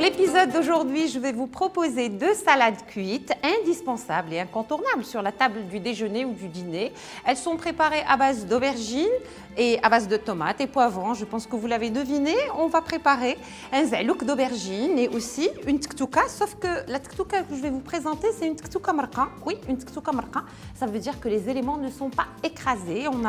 l'épisode d'aujourd'hui, je vais vous proposer 2 salades cuites indispensables et incontournables sur la table du déjeuner ou du dîner. Elles sont préparées à base d'aubergines et à base de tomates et poivrons. Je pense que vous l'avez deviné, on va préparer un zalouk d'aubergine et aussi une tktuka, sauf que la tktuka que je vais vous présenter, c'est une tktuka marqa. Oui, une tktuka marqa, ça veut dire que les éléments ne sont pas écrasés, on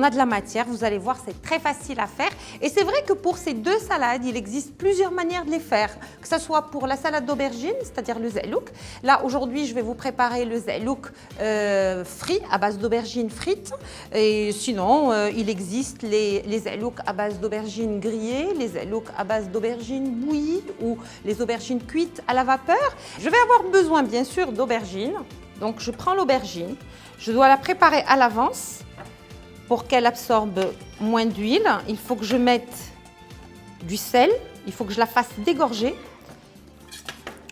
a de la matière, vous allez voir, c'est très facile à faire. Et c'est vrai que pour ces 2 salades, il existe plusieurs manières de les faire, que ce soit pour la salade d'aubergine, c'est-à-dire le zalouk. Là, aujourd'hui, je vais vous préparer le zalouk frit, à base d'aubergines frites. Et sinon, il existe les zalouks à base d'aubergines grillées, les zalouks à base d'aubergines bouillies ou les aubergines cuites à la vapeur. Je vais avoir besoin, bien sûr, d'aubergines. Donc, je prends l'aubergine, je dois la préparer à l'avance pour qu'elle absorbe moins d'huile. Il faut que je mette du sel, il faut que je la fasse dégorger.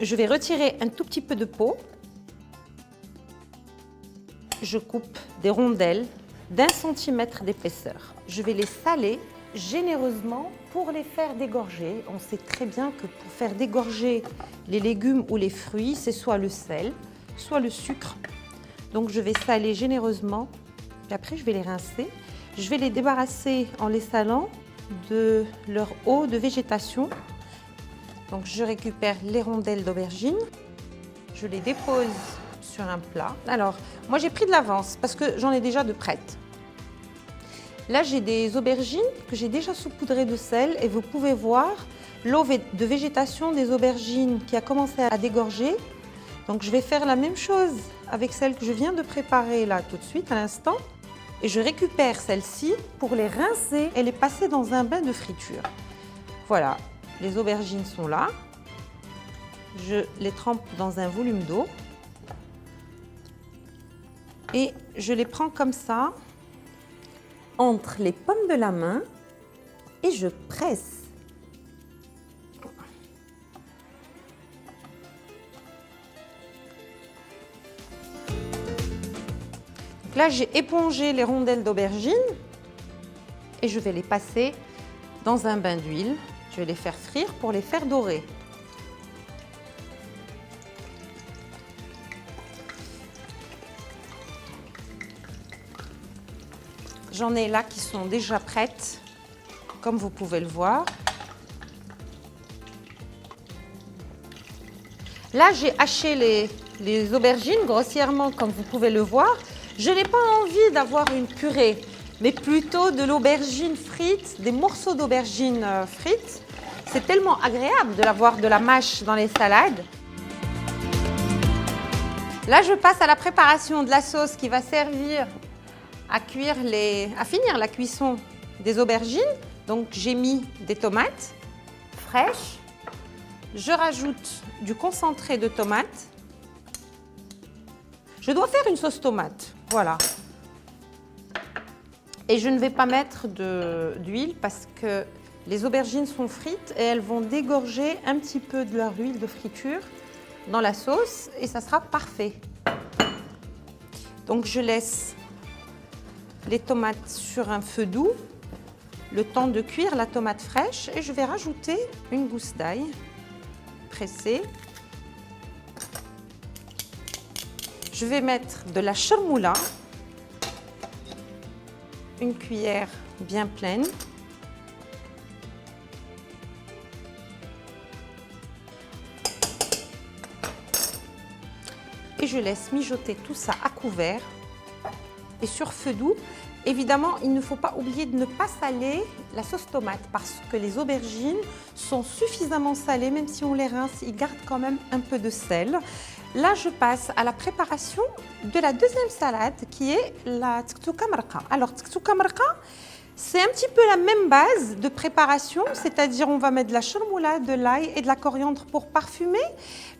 Je vais retirer un tout petit peu de peau. Je coupe des rondelles d'1 centimètre d'épaisseur. Je vais les saler généreusement pour les faire dégorger. On sait très bien que pour faire dégorger les légumes ou les fruits, c'est soit le sel, soit le sucre. Donc je vais saler généreusement, puis après je vais les rincer. Je vais les débarrasser en les salant de leur eau de végétation. Donc je récupère les rondelles d'aubergine, je les dépose sur un plat. Alors, moi j'ai pris de l'avance parce que j'en ai déjà de prêtes. Là j'ai des aubergines que j'ai déjà saupoudrées de sel et vous pouvez voir l'eau de végétation des aubergines qui a commencé à dégorger. Donc je vais faire la même chose avec celles que je viens de préparer là tout de suite à l'instant. Et je récupère celles-ci pour les rincer et les passer dans un bain de friture. Voilà, les aubergines sont là. Je les trempe dans un volume d'eau. Et je les prends comme ça, entre les paumes de la main, et je presse. Là, j'ai épongé les rondelles d'aubergine et je vais les passer dans un bain d'huile. Je vais les faire frire pour les faire dorer. J'en ai là qui sont déjà prêtes, comme vous pouvez le voir. Là, j'ai haché les aubergines grossièrement, comme vous pouvez le voir. Je n'ai pas envie d'avoir une purée, mais plutôt de l'aubergine frite, des morceaux d'aubergine frites. C'est tellement agréable de l'avoir de la mâche dans les salades. Là, je passe à la préparation de la sauce qui va servir à finir la cuisson des aubergines. Donc, j'ai mis des tomates fraîches. Je rajoute du concentré de tomate. Je dois faire une sauce tomate, voilà. Et je ne vais pas mettre d'huile parce que les aubergines sont frites et elles vont dégorger un petit peu de leur huile de friture dans la sauce et ça sera parfait. Donc je laisse les tomates sur un feu doux, le temps de cuire la tomate fraîche et je vais rajouter une gousse d'ail pressée. Je vais mettre de la charmoula, une cuillère bien pleine. Et je laisse mijoter tout ça à couvert et sur feu doux. Évidemment, il ne faut pas oublier de ne pas saler la sauce tomate parce que les aubergines sont suffisamment salées, même si on les rince, ils gardent quand même un peu de sel. Là, je passe à la préparation de la deuxième salade qui est la tktuka marqa. Alors, tktuka marqa, c'est un petit peu la même base de préparation, c'est-à-dire on va mettre de la charmoula, de l'ail et de la coriandre pour parfumer,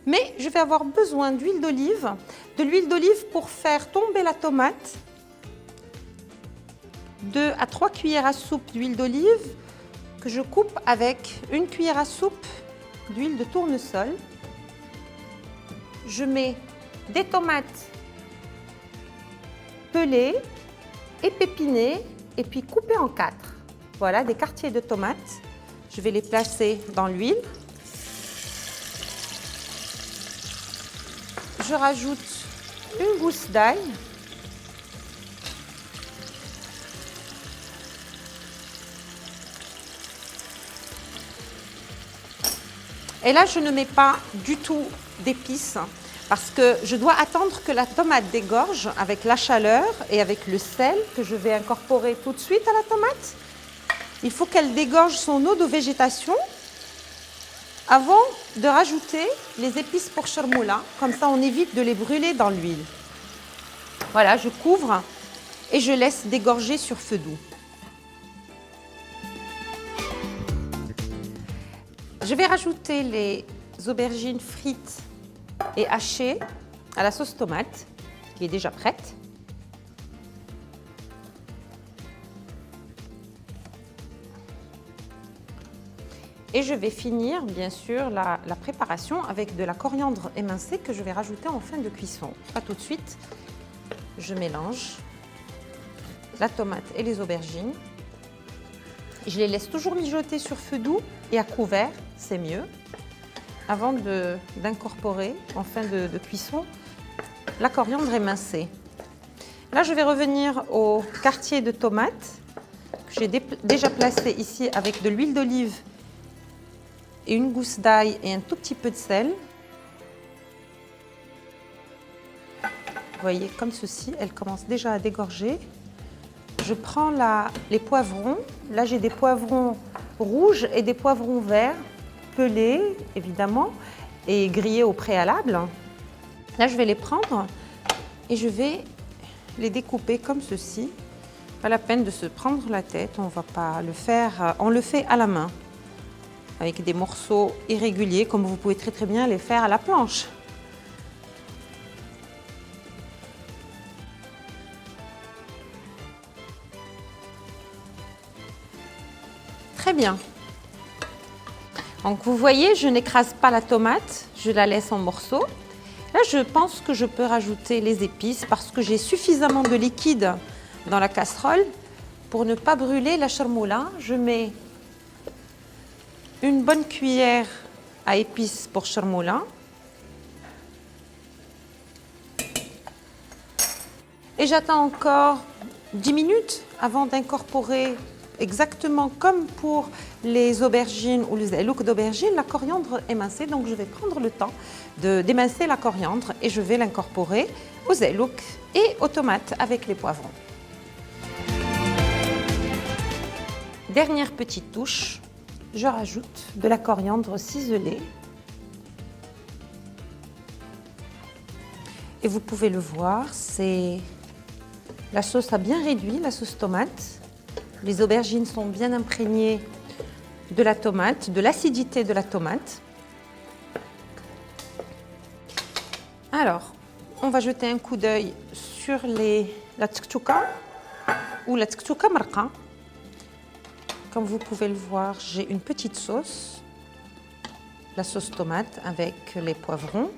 mais je vais avoir besoin d'huile d'olive, de l'huile d'olive pour faire tomber la tomate, 2 à 3 cuillères à soupe d'huile d'olive que je coupe avec une cuillère à soupe d'huile de tournesol. Je mets des tomates pelées, épinées et puis coupées en 4. Voilà, des quartiers de tomates. Je vais les placer dans l'huile. je rajoute une gousse d'ail. Et là, je ne mets pas du tout d'épices parce que je dois attendre que la tomate dégorge avec la chaleur et avec le sel que je vais incorporer tout de suite à la tomate. Il faut qu'elle dégorge son eau de végétation avant de rajouter les épices pour chermoula. Comme ça, on évite de les brûler dans l'huile. Voilà, je couvre et je laisse dégorger sur feu doux. Je vais rajouter les aubergines frites et hachées à la sauce tomate qui est déjà prête. Et je vais finir, bien sûr, la préparation avec de la coriandre émincée que je vais rajouter en fin de cuisson. Pas tout de suite. Je mélange la tomate et les aubergines. Je les laisse toujours mijoter sur feu doux et à couvert, c'est mieux, avant d'incorporer en fin de cuisson la coriandre émincée. Là, je vais revenir au quartier de tomates que j'ai déjà placé ici avec de l'huile d'olive et une gousse d'ail et un tout petit peu de sel. Vous voyez, comme ceci, elle commence déjà à dégorger. Je prends les poivrons. Là, j'ai des poivrons rouges et des poivrons verts, pelés, évidemment, et grillés au préalable. Là, je vais les prendre et je vais les découper comme ceci. Pas la peine de se prendre la tête, on ne va pas le faire, on le fait à la main, avec des morceaux irréguliers, comme vous pouvez très bien les faire à la planche. Très bien. Donc vous voyez, je n'écrase pas la tomate, je la laisse en morceaux. Là, je pense que je peux rajouter les épices parce que j'ai suffisamment de liquide dans la casserole pour ne pas brûler la chermoula. Je mets une bonne cuillère à épices pour chermoula. Et j'attends encore 10 minutes avant d'incorporer, exactement comme pour les aubergines ou les zailouk d'aubergine, la coriandre émincée. Donc je vais prendre le temps d'émincer la coriandre et je vais l'incorporer aux zailouk et aux tomates avec les poivrons. Dernière petite touche, je rajoute de la coriandre ciselée. Et vous pouvez le voir, la sauce a bien réduit, la sauce tomate. Les aubergines sont bien imprégnées de la tomate, de l'acidité de la tomate. Alors, on va jeter un coup d'œil sur la tchouka ou la tchouka marqa. Comme vous pouvez le voir, j'ai une petite sauce, la sauce tomate avec les poivrons.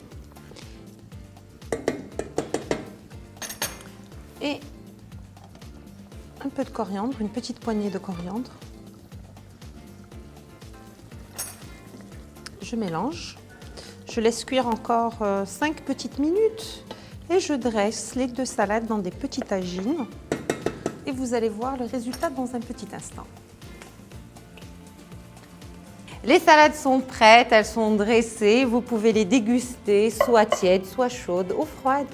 Et un peu de coriandre, une petite poignée de coriandre. Je mélange. Je laisse cuire encore 5 petites minutes et je dresse les deux salades dans des petits tagines. Et vous allez voir le résultat dans un petit instant. Les salades sont prêtes, elles sont dressées. Vous pouvez les déguster, soit tièdes, soit chaudes, ou froides.